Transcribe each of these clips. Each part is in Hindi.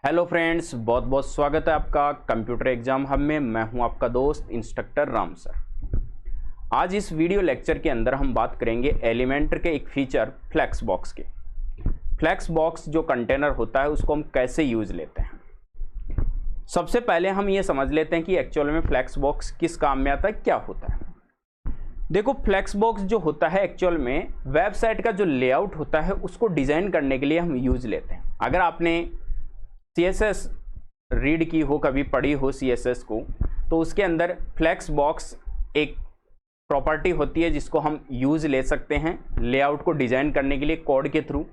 हेलो फ्रेंड्स, बहुत बहुत स्वागत है आपका कंप्यूटर एग्जाम हब में। मैं हूं आपका दोस्त इंस्ट्रक्टर राम सर। आज इस वीडियो लेक्चर के अंदर हम बात करेंगे एलिमेंटर के एक फीचर फ्लेक्स बॉक्स के। फ्लेक्स बॉक्स जो कंटेनर होता है उसको हम कैसे यूज लेते हैं। सबसे पहले हम ये समझ लेते हैं कि एक्चुअल में फ्लेक्स बॉक्स किस काम में आता है, क्या होता है। देखो, फ्लेक्स बॉक्स जो होता है एक्चुअल में वेबसाइट का जो लेआउट होता है उसको डिजाइन करने के लिए हम यूज लेते हैं। अगर आपने CSS रीड की हो, कभी पढ़ी हो CSS को, तो उसके अंदर फ्लेक्स बॉक्स एक प्रॉपर्टी होती है जिसको हम यूज ले सकते हैं लेआउट को डिजाइन करने के लिए कोड के थ्रू।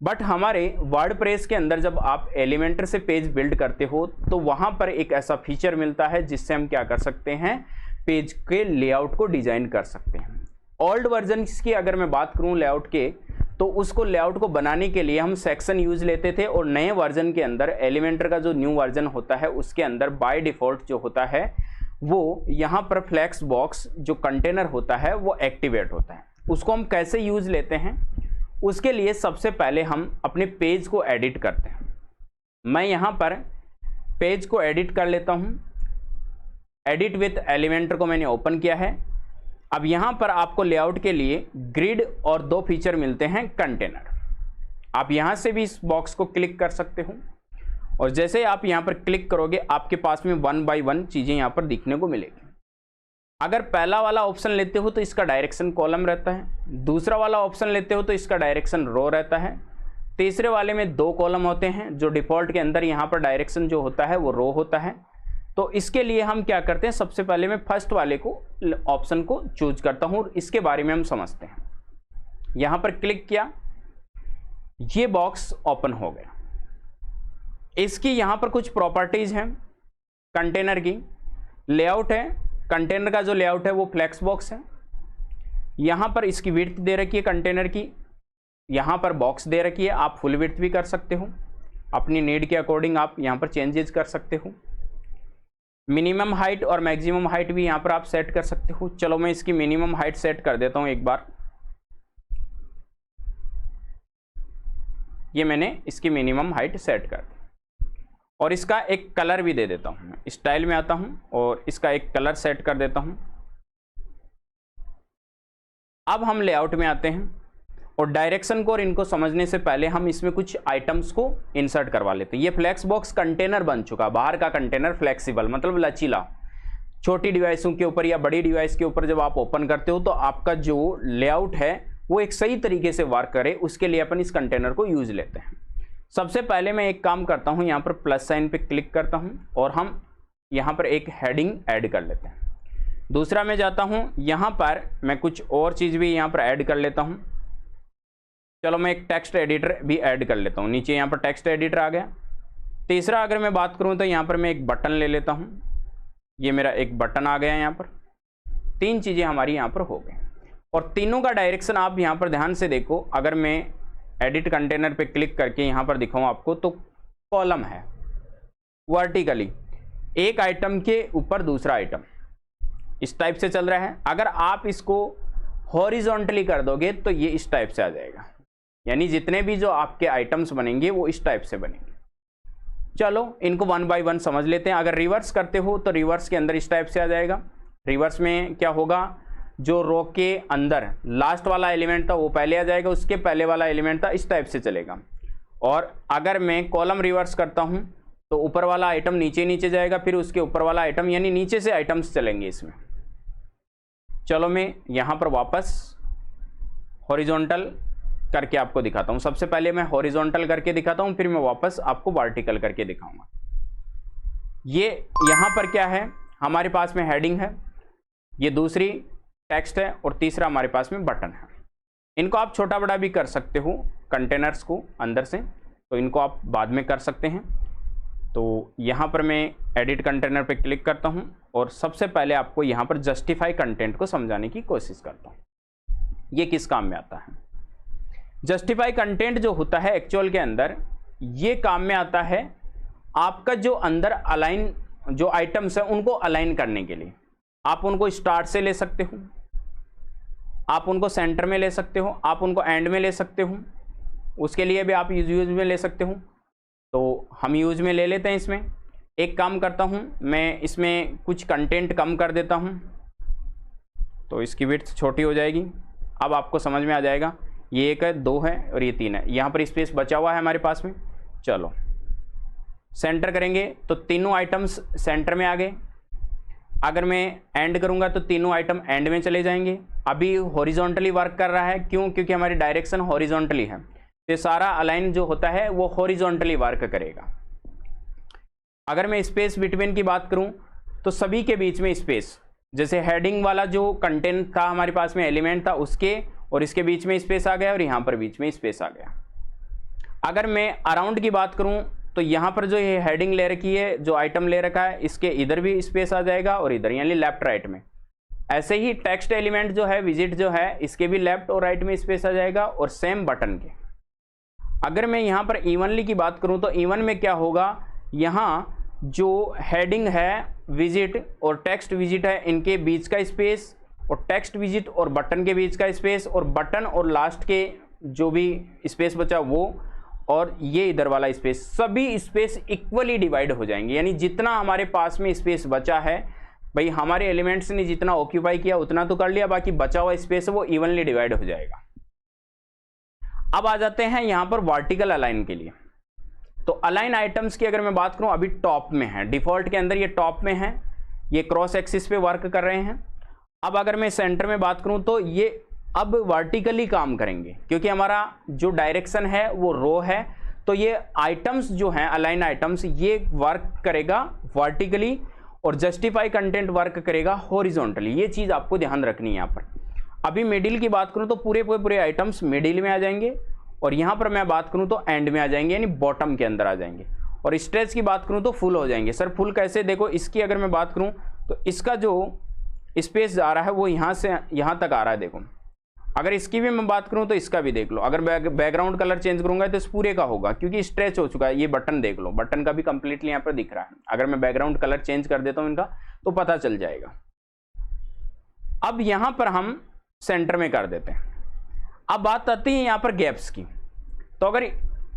बट हमारे वर्डप्रेस के अंदर जब आप एलिमेंटर से पेज बिल्ड करते हो तो वहां पर एक ऐसा फीचर मिलता है जिससे हम क्या कर सकते हैं, पेज के लेआउट को डिजाइन कर सकते हैं। ओल्ड वर्जन की अगर मैं बात करूं लेआउट के, तो उसको लेआउट को बनाने के लिए हम सेक्शन यूज लेते थे, और नए वर्जन के अंदर एलिमेंटर का जो न्यू वर्जन होता है उसके अंदर बाय डिफॉल्ट जो होता है वो यहाँ पर फ्लेक्स बॉक्स जो कंटेनर होता है वो एक्टिवेट होता है। उसको हम कैसे यूज लेते हैं, उसके लिए सबसे पहले हम अपने पेज को एडिट करते हैं। मैं यहाँ पर पेज को एडिट कर लेता हूँ। एडिट विथ एलिमेंटर को मैंने ओपन किया है। अब यहां पर आपको लेआउट के लिए ग्रिड और दो फीचर मिलते हैं कंटेनर। आप यहां से भी इस बॉक्स को क्लिक कर सकते हो, और जैसे आप यहां पर क्लिक करोगे आपके पास में 1 बाय 1 चीजें यहां पर दिखने को मिलेगी। अगर पहला वाला ऑप्शन लेते हो तो इसका डायरेक्शन कॉलम रहता है, दूसरा वाला ऑप्शन लेते हो तो इसका डायरेक्शन रो रहता है, तीसरे वाले में 2 कॉलम होते हैं जो डिफॉल्ट के अंदर यहां पर डायरेक्शन जो होता है वो रो होता है। तो इसके लिए हम क्या करते हैं, सबसे पहले मैं फर्स्ट वाले को ऑप्शन को चूज करता हूं और इसके बारे में हम समझते हैं। यहां पर क्लिक किया, ये बॉक्स ओपन हो गया। इसकी यहां पर कुछ प्रॉपर्टीज हैं कंटेनर की। लेआउट है, कंटेनर का जो लेआउट है वो फ्लेक्स बॉक्स है। यहां पर इसकी विड्थ दे रखी है कंटेनर की, यहां पर बॉक्स दे रखी है। आप फुल विड्थ भी कर सकते हो, अपनी नीड के अकॉर्डिंग आप यहां पर चेंजेस कर सकते हो। मिनिमम हाइट और मैक्सिमम हाइट भी यहां पर आप सेट कर सकते हो। चलो मैं इसकी मिनिमम हाइट सेट कर देता हूं एक बार। ये मैंने इसकी मिनिमम हाइट सेट कर दी, और इसका एक कलर भी दे देता हूं। मैं स्टाइल में आता हूं और इसका एक कलर सेट कर देता हूं। अब हम लेआउट में आते हैं, और डायरेक्शन को और इनको समझने से पहले हम इसमें कुछ आइटम्स को इंसर्ट करवा लेते हैं। ये फ्लेक्स बॉक्स कंटेनर बन चुका, बाहर का कंटेनर फ्लेक्सिबल मतलब लचीला। छोटी डिवाइसों के ऊपर या बड़ी डिवाइस के ऊपर जब आप ओपन करते हो तो आपका जो लेआउट है वो एक सही तरीके से वर्क करे, उसके लिए अपन इस कंटेनर को यूज लेते हैं। सबसे पहले मैं एक काम करता हूँ, यहाँ पर प्लस साइन पे क्लिक करता हूँ और हम यहाँ पर एक हेडिंग ऐड कर लेते हैं। दूसरा मैं जाता हूँ, यहाँ पर मैं कुछ और चीज़ भी यहाँ पर ऐड कर लेता हूँ। चलो मैं एक टेक्स्ट एडिटर भी ऐड कर लेता हूँ। नीचे यहाँ पर टेक्स्ट एडिटर आ गया। तीसरा अगर मैं बात करूँ तो यहाँ पर मैं एक बटन ले लेता हूँ। ये मेरा एक बटन आ गया यहाँ पर। 3 चीज़ें हमारी यहाँ पर हो गई, और तीनों का डायरेक्शन आप यहाँ पर ध्यान से देखो। अगर मैं एडिट कंटेनर पे क्लिक करके यहाँ पर दिखाऊँ आपको, तो कॉलम है वर्टिकली, एक आइटम के ऊपर दूसरा आइटम इस टाइप से चल रहा है। अगर आप इसको हॉरिजॉन्टली कर दोगे तो ये इस टाइप से आ जाएगा, यानी जितने भी जो आपके आइटम्स बनेंगे वो इस टाइप से बनेंगे। चलो इनको 1 बाय 1 समझ लेते हैं। अगर रिवर्स करते हो तो रिवर्स के अंदर इस टाइप से आ जाएगा। रिवर्स में क्या होगा, जो रो के अंदर लास्ट वाला एलिमेंट था वो पहले आ जाएगा, उसके पहले वाला एलिमेंट था, इस टाइप से चलेगा। और अगर मैं कॉलम रिवर्स करता हूं तो ऊपर वाला आइटम नीचे नीचे जाएगा, फिर उसके ऊपर वाला आइटम, यानी नीचे से आइटम्स चलेंगे इसमें। चलो मैं यहां पर वापस हॉरिजॉन्टल करके आपको दिखाता हूं। सबसे पहले मैं हॉरिजॉन्टल करके दिखाता हूं, फिर मैं वापस आपको वर्टिकल करके दिखाऊंगा। ये यहां पर क्या है, हमारे पास में हेडिंग है, ये दूसरी टेक्स्ट है, और तीसरा हमारे पास में बटन है। इनको आप छोटा बड़ा भी कर सकते हो कंटेनर्स को अंदर से, तो इनको आप बाद में कर सकते हैं। तो यहां पर मैं एडिट कंटेनर पे क्लिक करता हूं, और सबसे पहले आपको यहां पर जस्टिफाई कंटेंट को समझाने की कोशिश करता हूं। ये किस काम में आता है। जस्टिफाई कंटेंट जो होता है एक्चुअल के अंदर, ये काम में आता है आपका जो अंदर अलाइन जो आइटम्स है उनको अलाइन करने के लिए। आप उनको स्टार्ट से ले सकते हो, आप उनको सेंटर में ले सकते हो, आप उनको एंड में ले सकते हो, उसके लिए भी आप यूज में ले सकते हो। तो हम यूज में ले लेते हैं। इसमें एक काम करता हूँ, मैं इसमें कुछ कंटेंट कम कर देता हूँ, तो इसकी विड्थ छोटी हो जाएगी। अब आपको समझ में आ जाएगा, ये 1 है, 2 है और ये 3 है। यहाँ पर स्पेस बचा हुआ है हमारे पास में। चलो सेंटर करेंगे तो तीनों आइटम्स सेंटर में आ गए। अगर मैं एंड करूंगा तो तीनों आइटम एंड में चले जाएंगे। अभी हॉरिजॉन्टली वर्क कर रहा है, क्यों? क्योंकि हमारी डायरेक्शन हॉरिजॉन्टली है, तो सारा अलाइन जो होता है वो हॉरिजॉन्टली वर्क करेगा। अगर मैं स्पेस बिटवीन की बात करूं तो सभी के बीच में स्पेस, जैसे हेडिंग वाला जो कंटेंट था हमारे पास में, एलिमेंट था, उसके और इसके बीच में स्पेस आ गया और यहाँ पर बीच में स्पेस आ गया। अगर मैं अराउंड की बात करूं तो यहाँ पर जो ये हेडिंग ले रखी है, जो आइटम ले रखा है, इसके इधर भी स्पेस आ जाएगा और इधर, यानी लेफ्ट राइट में। ऐसे ही टेक्स्ट एलिमेंट जो है, विजिट जो है, इसके भी लेफ्ट और राइट में स्पेस आ जाएगा और सेम बटन के। अगर मैं यहाँ पर इवनली की बात करूँ तो इवन में क्या होगा, यहाँ जो हेडिंग है विजिट और टेक्स्ट विजिट है, इनके बीच का स्पेस, और टेक्स्ट विजिट और बटन के बीच का स्पेस, और बटन और लास्ट के जो भी स्पेस बचा वो, और ये इधर वाला स्पेस, सभी स्पेस इक्वली डिवाइड हो जाएंगे। यानी जितना हमारे पास में स्पेस बचा है, भाई हमारे एलिमेंट्स ने जितना ऑक्यूपाई किया उतना तो कर लिया, बाकी बचा हुआ स्पेस वो इवनली डिवाइड हो जाएगा। अब आ जाते हैं यहाँ पर वर्टिकल अलाइन के लिए। तो अलाइन आइटम्स की अगर मैं बात करूं, अभी टॉप में है, डिफॉल्ट के अंदर ये टॉप में है, ये क्रॉस एक्सिस पे वर्क कर रहे हैं। अब अगर मैं सेंटर में बात करूं तो ये अब वर्टिकली काम करेंगे, क्योंकि हमारा जो डायरेक्शन है वो रो है, तो ये आइटम्स जो हैं अलाइन आइटम्स, ये वर्क करेगा वर्टिकली और जस्टिफाई कंटेंट वर्क करेगा हॉरिजॉन्टली। ये चीज आपको ध्यान रखनी है यहाँ पर। अभी मिडिल की बात करूं तो पूरे आइटम्स मिडिल में आ जाएंगे, और यहां पर मैं बात करूं तो एंड में आ जाएंगे, यानी बॉटम के अंदर आ जाएंगे। और स्ट्रेच की बात करूं तो फुल हो जाएंगे। सर फुल कैसे? देखो, इसकी अगर मैं बात करूं तो इसका जो स्पेस आ रहा है वो यहां से यहां तक आ रहा है। देखो, अगर इसकी भी मैं बात करूं तो इसका भी देख लो। अगर बैकग्राउंड कलर चेंज करूंगा तो इस पूरे का होगा, क्योंकि स्ट्रेच हो चुका है। ये बटन देख लो, बटन का भी कंप्लीटली यहाँ पर दिख रहा है। अगर मैं बैकग्राउंड कलर चेंज कर देता हूं इनका तो पता चल जाएगा। अब यहां पर हम सेंटर में कर देते हैं। अब बात आती है यहाँ पर गैप्स की। तो अगर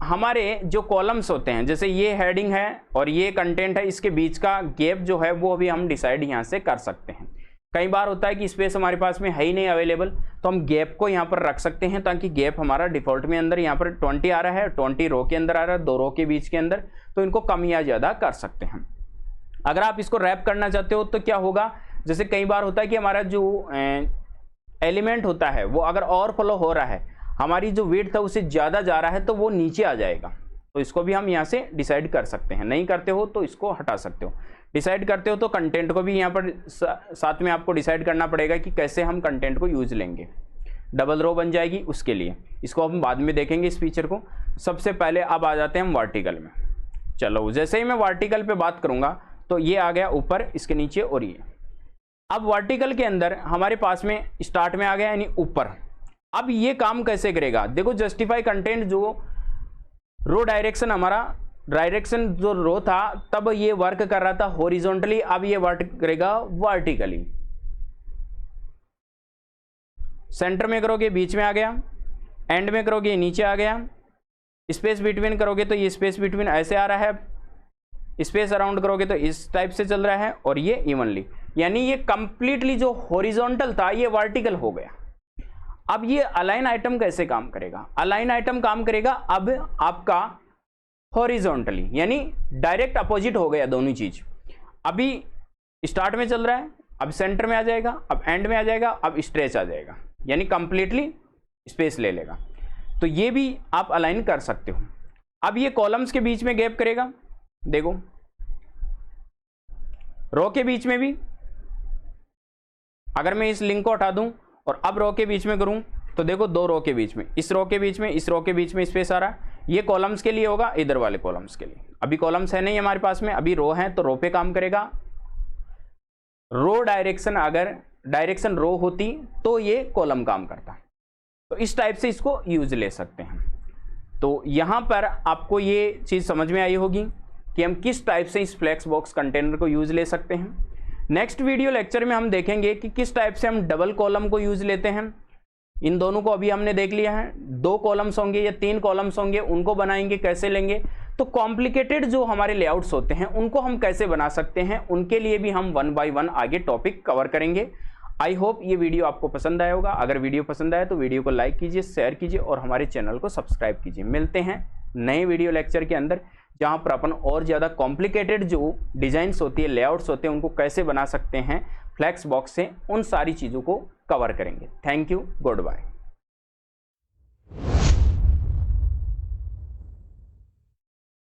हमारे जो कॉलम्स होते हैं, जैसे ये हेडिंग है और ये कंटेंट है, इसके बीच का गैप जो है वो भी हम डिसाइड यहाँ से कर सकते हैं। कई बार होता है कि स्पेस हमारे पास में है ही नहीं अवेलेबल, तो हम गैप को यहाँ पर रख सकते हैं, ताकि गैप हमारा डिफॉल्ट में अंदर यहाँ पर 20 आ रहा है, 20 रो के अंदर आ रहा है, 2 रो के बीच के अंदर, तो इनको कम या ज़्यादा कर सकते हैं। अगर आप इसको रैप करना चाहते हो तो क्या होगा, जैसे कई बार होता है कि हमारा जो एलिमेंट होता है वो अगर ओवरफ्लो हो रहा है, हमारी जो विड्थ है उससे ज़्यादा जा रहा है, तो वो नीचे आ जाएगा। तो इसको भी हम यहाँ से डिसाइड कर सकते हैं। नहीं करते हो तो इसको हटा सकते हो। डिसाइड करते हो तो कंटेंट को भी यहाँ पर साथ में आपको डिसाइड करना पड़ेगा कि कैसे हम कंटेंट को यूज लेंगे। डबल रो बन जाएगी उसके लिए, इसको हम बाद में देखेंगे इस फीचर को। सबसे पहले अब आ जाते हैं हम वर्टिकल में। चलो, जैसे ही मैं वर्टिकल पे बात करूँगा तो ये आ गया ऊपर, इसके नीचे, और ये अब वर्टिकल के अंदर हमारे पास में स्टार्ट में आ गया, यानी ऊपर। अब ये काम कैसे करेगा? देखो, जस्टिफाई कंटेंट जो रो डायरेक्शन, हमारा डायरेक्शन जो रो था तब ये वर्क कर रहा था हॉरिजॉन्टली, अब ये वर्क करेगा वर्टिकली। सेंटर में करोगे बीच में आ गया, एंड में करोगे नीचे आ गया, स्पेस बिटवीन करोगे तो ये स्पेस बिटवीन ऐसे आ रहा है, स्पेस अराउंड करोगे तो इस टाइप से चल रहा है, और ये इवनली, यानी ये कंप्लीटली जो हॉरिजॉन्टल था ये वर्टिकल हो गया। अब ये अलाइन आइटम कैसे काम करेगा? अलाइन आइटम काम करेगा अब आपका हॉरिजॉन्टली, यानी डायरेक्ट अपोजिट हो गया दोनों चीज। अभी स्टार्ट में चल रहा है, अब सेंटर में आ जाएगा, अब एंड में आ जाएगा, अब स्ट्रेच आ जाएगा, यानी कंप्लीटली स्पेस ले लेगा। तो ये भी आप अलाइन कर सकते हो। अब ये कॉलम्स के बीच में गैप करेगा, देखो, रो के बीच में भी। अगर मैं इस लिंक को हटा दूं और अब रो के बीच में करूं तो देखो, 2 रो के बीच में, इस रो के बीच में, इस रो के बीच में स्पेस आ रहा है। ये कॉलम्स के लिए होगा, इधर वाले कॉलम्स के लिए। अभी कॉलम्स है नहीं हमारे पास में, अभी रो है तो रो पे काम करेगा। रो डायरेक्शन, अगर डायरेक्शन रो होती तो ये कॉलम काम करता। तो इस टाइप से इसको यूज ले सकते हैं। तो यहां पर आपको ये चीज समझ में आई होगी कि हम किस टाइप से इस फ्लेक्स बॉक्स कंटेनर को यूज ले सकते हैं। नेक्स्ट वीडियो लेक्चर में हम देखेंगे कि किस टाइप से हम डबल कॉलम को यूज लेते हैं। इन दोनों को अभी हमने देख लिया है। 2 कॉलम्स होंगे या 3 कॉलम्स होंगे, उनको बनाएंगे कैसे लेंगे। तो तो कॉम्प्लिकेटेड जो हमारे लेआउट्स होते हैं उनको हम कैसे बना सकते हैं, उनके लिए भी हम 1 बाय 1 आगे टॉपिक कवर करेंगे। आई होप ये वीडियो आपको पसंद आया होगा। अगर वीडियो पसंद आया तो वीडियो को लाइक कीजिए, शेयर कीजिए और हमारे चैनल को सब्सक्राइब कीजिए। मिलते हैं नए वीडियो लेक्चर के अंदर, जहां पर अपन और ज़्यादा कॉम्प्लिकेटेड जो डिज़ाइंस होती है, लेआउट्स होते हैं, उनको कैसे बना सकते हैं फ्लैक्स बॉक्स से, उन सारी चीज़ों को कवर करेंगे। Thank you, good bye.